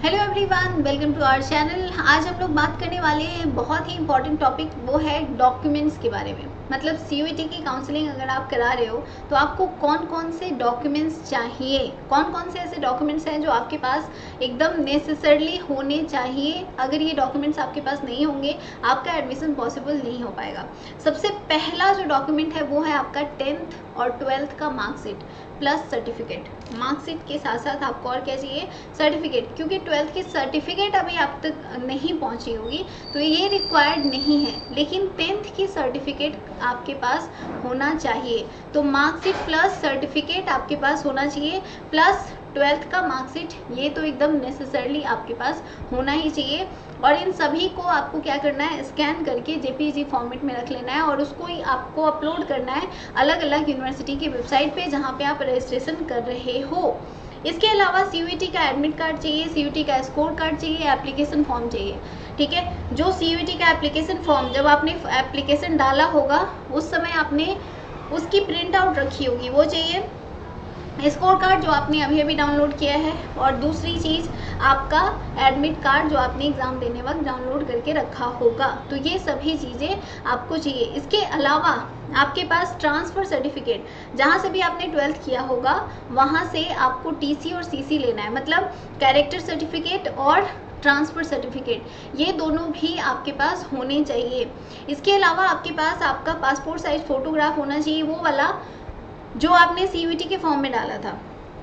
Hello everyone, welcome to our channel. आज हम लोग बात करने वाले हैं बहुत ही इंपॉर्टेंट टॉपिक, वो है डॉक्यूमेंट्स के बारे में। मतलब सीयूईटी की काउंसलिंग अगर आप करा रहे हो तो आपको कौन कौन से डॉक्यूमेंट्स चाहिए, कौन कौन से ऐसे डॉक्यूमेंट्स हैं जो आपके पास एकदम नेसेसरली होने चाहिए। अगर ये डॉक्यूमेंट्स आपके पास नहीं होंगे आपका एडमिशन पॉसिबल नहीं हो पाएगा। सबसे पहला जो डॉक्यूमेंट है वो है आपका 10th और 12th का मार्कशीट प्लस सर्टिफिकेट। मार्कशीट के साथ साथ आपको और क्या चाहिए? सर्टिफिकेट, क्योंकि 12th की सर्टिफिकेट अभी आप तक नहीं पहुंची होगी तो ये रिक्वायर्ड नहीं है, लेकिन 10th की सर्टिफिकेट आपके पास होना चाहिए। तो मार्कशीट प्लस सर्टिफिकेट आपके पास होना चाहिए, प्लस 12th का मार्कशीट, ये तो एकदम नेसेसरली आपके पास होना ही चाहिए। और इन सभी को आपको क्या करना है? स्कैन करके जेपीईजी फॉर्मेट में रख लेना है और उसको ही आपको अपलोड करना है अलग अलग यूनिवर्सिटी की वेबसाइट पे जहाँ पे आप रजिस्ट्रेशन कर रहे हो। इसके अलावा सीयूईटी का एडमिट कार्ड चाहिए, सीयूईटी का स्कोर कार्ड चाहिए, एप्लीकेशन फॉर्म चाहिए। ठीक है, जो सीयूईटी का एप्लीकेशन फॉर्म जब आपने एप्लीकेशन डाला होगा उस समय आपने उसकी प्रिंट आउट रखी होगी, वो चाहिए। स्कोर कार्ड जो आपने अभी अभी डाउनलोड किया है, और दूसरी चीज़ आपका एडमिट कार्ड जो आपने एग्ज़ाम देने वक्त डाउनलोड करके रखा होगा। तो ये सभी चीज़ें आपको चाहिए। इसके अलावा आपके पास ट्रांसफ़र सर्टिफिकेट, जहाँ से भी आपने 12th किया होगा वहाँ से आपको टीसी और सीसी लेना है, मतलब कैरेक्टर सर्टिफिकेट और ट्रांसफ़र सर्टिफिकेट, ये दोनों भी आपके पास होने चाहिए। इसके अलावा आपके पास आपका पासपोर्ट साइज फ़ोटोग्राफ होना चाहिए, वो वाला जो आपने सीयूईटी के फॉर्म में डाला था।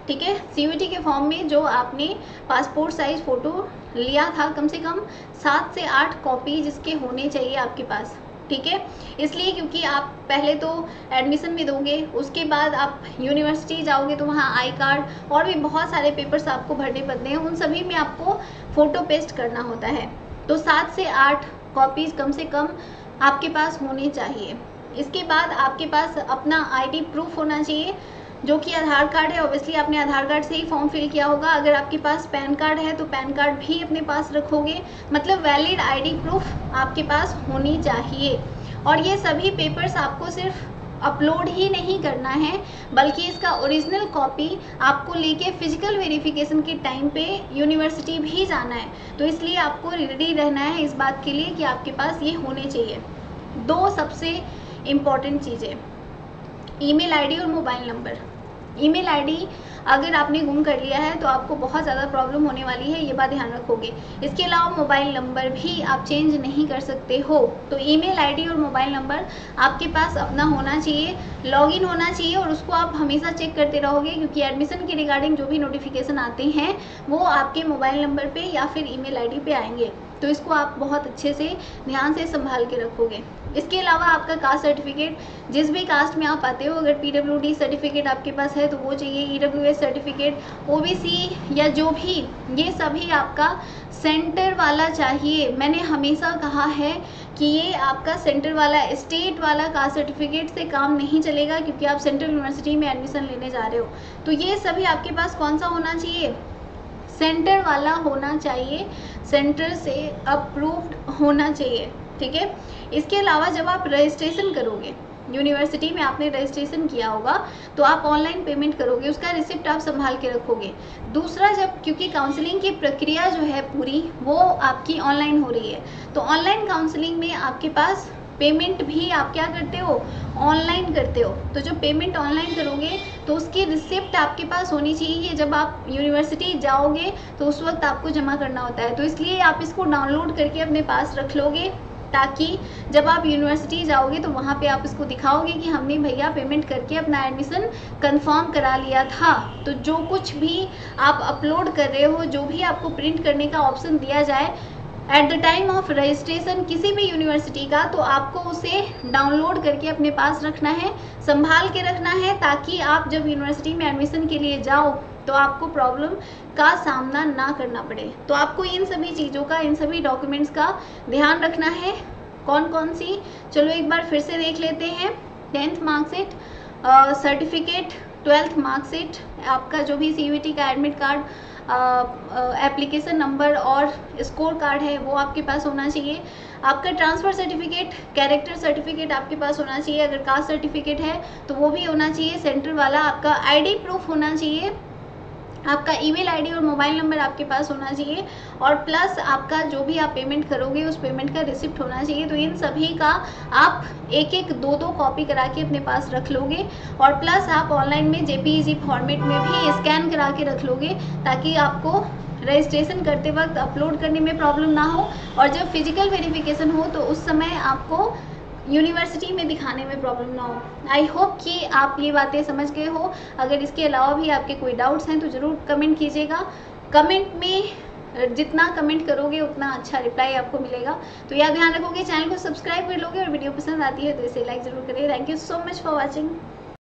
ठीक है, सीयूईटी के फॉर्म में जो आपने पासपोर्ट साइज फ़ोटो लिया था, कम से कम 7 से 8 कॉपी जिसके होने चाहिए आपके पास। ठीक है, इसलिए क्योंकि आप पहले तो एडमिशन में दोगे, उसके बाद आप यूनिवर्सिटी जाओगे तो वहाँ आई कार्ड और भी बहुत सारे पेपर्स आपको भरने पड़ते हैं, उन सभी में आपको फ़ोटो पेस्ट करना होता है। तो 7 से 8 कॉपीज़ कम से कम आपके पास होनी चाहिए। इसके बाद आपके पास अपना आईडी प्रूफ होना चाहिए, जो कि आधार कार्ड है। ऑब्वियसली आपने आधार कार्ड से ही फॉर्म फिल किया होगा। अगर आपके पास पैन कार्ड है तो पैन कार्ड भी अपने पास रखोगे, मतलब वैलिड आईडी प्रूफ आपके पास होनी चाहिए। और ये सभी पेपर्स आपको सिर्फ अपलोड ही नहीं करना है, बल्कि इसका ओरिजिनल कॉपी आपको लेके फिजिकल वेरिफिकेशन के टाइम पे यूनिवर्सिटी भी जाना है। तो इसलिए आपको रेडी रहना है इस बात के लिए कि आपके पास ये होने चाहिए। दो सबसे इम्पॉर्टेंट चीज़ें, ईमेल आईडी और मोबाइल नंबर। ईमेल आईडी अगर आपने गुम कर लिया है तो आपको बहुत ज़्यादा प्रॉब्लम होने वाली है, ये बात ध्यान रखोगे। इसके अलावा मोबाइल नंबर भी आप चेंज नहीं कर सकते हो। तो ईमेल आईडी और मोबाइल नंबर आपके पास अपना होना चाहिए, लॉगिन होना चाहिए, और उसको आप हमेशा चेक करते रहोगे, क्योंकि एडमिशन के रिगार्डिंग जो भी नोटिफिकेशन आते हैं वो आपके मोबाइल नंबर पे या फिर ईमेल आईडी पे आएंगे। तो इसको आप बहुत अच्छे से ध्यान से संभाल के रखोगे। इसके अलावा आपका कास्ट सर्टिफिकेट, जिस भी कास्ट में आप आते हो, अगर पीडब्ल्यूडी सर्टिफिकेट आपके पास है तो वो चाहिए, ईडब्ल्यूएस सर्टिफिकेट, ओबीसी या जो भी, ये सभी आपका सेंटर वाला चाहिए। मैंने हमेशा कहा है कि ये आपका सेंटर वाला, स्टेट वाला कास्ट सर्टिफिकेट से काम नहीं चलेगा, क्योंकि आप सेंट्रल यूनिवर्सिटी में एडमिशन लेने जा रहे हो। तो ये सभी आपके पास कौन सा होना चाहिए? सेंटर वाला होना चाहिए, सेंटर से अप्रूव्ड होना चाहिए। ठीक है, इसके अलावा जब आप रजिस्ट्रेशन करोगे, यूनिवर्सिटी में आपने रजिस्ट्रेशन किया होगा तो आप ऑनलाइन पेमेंट करोगे, उसका रिसिप्ट आप संभाल के रखोगे। दूसरा, जब क्योंकि काउंसलिंग की प्रक्रिया जो है पूरी वो आपकी ऑनलाइन हो रही है, तो ऑनलाइन काउंसलिंग में आपके पास पेमेंट भी आप क्या करते हो? ऑनलाइन करते हो। तो जो पेमेंट ऑनलाइन करोगे तो उसकी रिसिप्ट आपके पास होनी चाहिए। जब आप यूनिवर्सिटी जाओगे तो उस वक्त आपको जमा करना होता है, तो इसलिए आप इसको डाउनलोड करके अपने पास रख लोगे, ताकि जब आप यूनिवर्सिटी जाओगे तो वहाँ पे आप इसको दिखाओगे कि हमने भैया पेमेंट करके अपना एडमिशन कंफर्म करा लिया था। तो जो कुछ भी आप अपलोड कर रहे हो, जो भी आपको प्रिंट करने का ऑप्शन दिया जाए at the time of registration किसी भी यूनिवर्सिटी का, तो आपको उसे डाउनलोड करके अपने पास रखना है, संभाल के रखना है, ताकि आप जब यूनिवर्सिटी में एडमिशन के लिए जाओ तो आपको प्रॉब्लम का सामना ना करना पड़े। तो आपको इन सभी चीज़ों का, इन सभी डॉक्यूमेंट्स का ध्यान रखना है। कौन कौन सी, चलो एक बार फिर से देख लेते हैं। 10th marksheet, certificate, 12th marksheet, आपका जो भी सीयूईटी का एडमिट कार्ड, एप्लीकेशन नंबर और स्कोर कार्ड है वो आपके पास होना चाहिए। आपका ट्रांसफ़र सर्टिफिकेट, कैरेक्टर सर्टिफिकेट आपके पास होना चाहिए। अगर कास्ट सर्टिफिकेट है तो वो भी होना चाहिए, सेंटर वाला। आपका आईडी प्रूफ होना चाहिए, आपका ईमेल आईडी और मोबाइल नंबर आपके पास होना चाहिए, और प्लस आपका जो भी आप पेमेंट करोगे उस पेमेंट का रिसिप्ट होना चाहिए। तो इन सभी का आप एक एक दो कॉपी करा के अपने पास रख लोगे, और प्लस आप ऑनलाइन में जेपीईजी फॉर्मेट में भी स्कैन करा के रख लोगे, ताकि आपको रजिस्ट्रेशन करते वक्त अपलोड करने में प्रॉब्लम ना हो, और जब फिजिकल वेरिफिकेशन हो तो उस समय आपको यूनिवर्सिटी में दिखाने में प्रॉब्लम ना हो। आई होप कि आप ये बातें समझ गए हो। अगर इसके अलावा भी आपके कोई डाउट्स हैं तो ज़रूर कमेंट कीजिएगा। कमेंट में जितना कमेंट करोगे उतना अच्छा रिप्लाई आपको मिलेगा। तो यह ध्यान रखोगे, चैनल को सब्सक्राइब कर लोगे, और वीडियो पसंद आती है तो इसे लाइक ज़रूर करें। Thank you so much for watching.